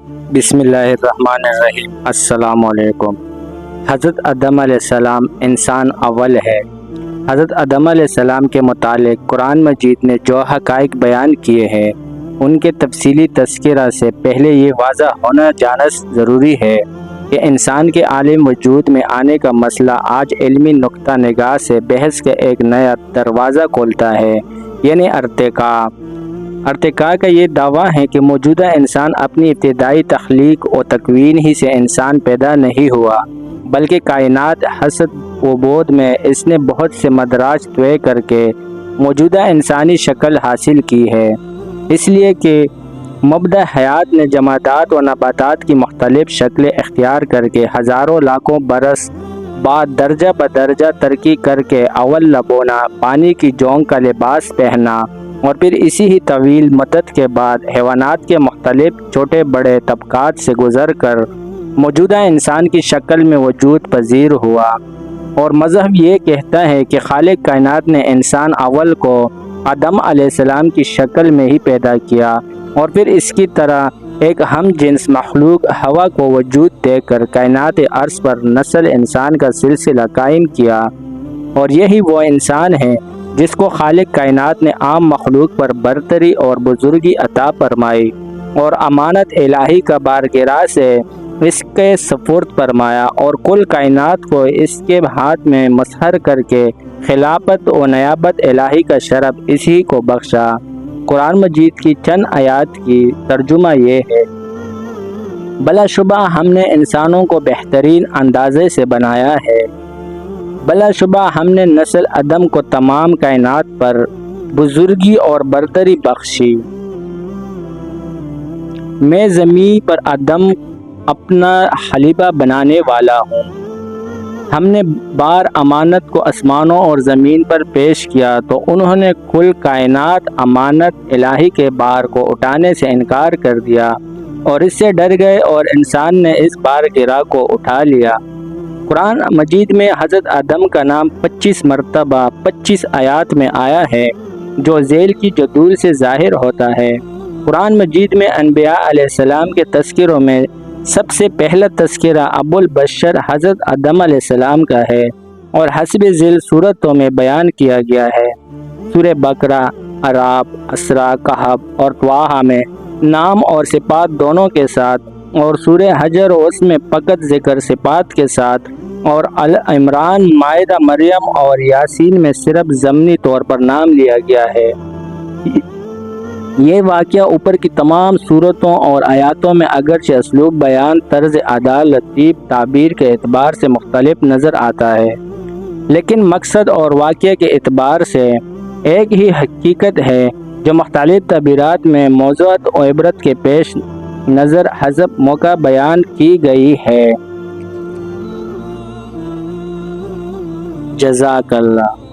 بسم اللہ الرحمن الرحیم۔ السلام علیکم۔ حضرت آدم علیہ السلام انسان اول ہے۔ حضرت آدم علیہ السلام کے متعلق قرآن مجید نے جو حقائق بیان کیے ہیں ان کے تفصیلی تذکرہ سے پہلے یہ واضح ہونا جانا ضروری ہے کہ انسان کے عالم وجود میں آنے کا مسئلہ آج علمی نقطہ نگاہ سے بحث کا ایک نیا دروازہ کھولتا ہے، یعنی ارتقاء کا یہ دعویٰ ہے کہ موجودہ انسان اپنی ابتدائی تخلیق و تکوین ہی سے انسان پیدا نہیں ہوا، بلکہ کائنات حسد و بود میں اس نے بہت سے مدراج طے کر کے موجودہ انسانی شکل حاصل کی ہے، اس لیے کہ مبدأ حیات نے جمادات و نباتات کی مختلف شکلیں اختیار کر کے ہزاروں لاکھوں برس بعد درجہ بدرجہ ترقی کر کے اول لبونا پانی کی جونگ کا لباس پہنا، اور پھر اسی ہی طویل مدت کے بعد حیوانات کے مختلف چھوٹے بڑے طبقات سے گزر کر موجودہ انسان کی شکل میں وجود پذیر ہوا۔ اور مذہب یہ کہتا ہے کہ خالق کائنات نے انسان اول کو آدم علیہ السلام کی شکل میں ہی پیدا کیا، اور پھر اس کی طرح ایک ہم جنس مخلوق ہوا کو وجود دے کر کائنات عرض پر نسل انسان کا سلسلہ قائم کیا، اور یہی وہ انسان ہے جس کو خالق کائنات نے عام مخلوق پر برتری اور بزرگی عطا فرمائی اور امانت الہی کا بارگراہ سے اس کے سپرد فرمایا، اور کل کائنات کو اس کے ہاتھ میں مسخر کر کے خلافت و نیابت الہی کا شرف اسی کو بخشا۔ قرآن مجید کی چند آیات کی ترجمہ یہ ہے: بلا شبہ ہم نے انسانوں کو بہترین اندازے سے بنایا ہے، بلا شبہ ہم نے نسل آدم کو تمام کائنات پر بزرگی اور برتری بخشی۔ میں زمین پر آدم اپنا خلیفہ بنانے والا ہوں۔ ہم نے بار امانت کو آسمانوں اور زمین پر پیش کیا تو انہوں نے کل کائنات امانت الہی کے بار کو اٹھانے سے انکار کر دیا اور اس سے ڈر گئے، اور انسان نے اس بار گرا کو اٹھا لیا۔ قرآن مجید میں حضرت آدم کا نام 25 مرتبہ 25 آیات میں آیا ہے، جو ذیل کی جدول سے ظاہر ہوتا ہے۔ قرآن مجید میں انبیاء علیہ السلام کے تذکروں میں سب سے پہلا تذکرہ ابو البشر حضرت آدم علیہ السلام کا ہے، اور حسب ذیل صورتوں میں بیان کیا گیا ہے۔ سورہ بقرہ، اعراف، اسراء، کہف اور طٰہٰ میں نام اور صفات دونوں کے ساتھ، اور سورہ حجر اس میں فقط ذکر صفات کے ساتھ، اور عمران، مائدہ، مریم اور یاسین میں صرف ضمنی طور پر نام لیا گیا ہے۔ یہ واقعہ اوپر کی تمام صورتوں اور آیاتوں میں اگرچہ اسلوب بیان، طرز ادا، لطیف تعبیر کے اعتبار سے مختلف نظر آتا ہے، لیکن مقصد اور واقعہ کے اعتبار سے ایک ہی حقیقت ہے جو مختلف تعبیرات میں موضوعات و عبرت کے پیش نظر حسب موقع بیان کی گئی ہے۔ جزاک اللہ۔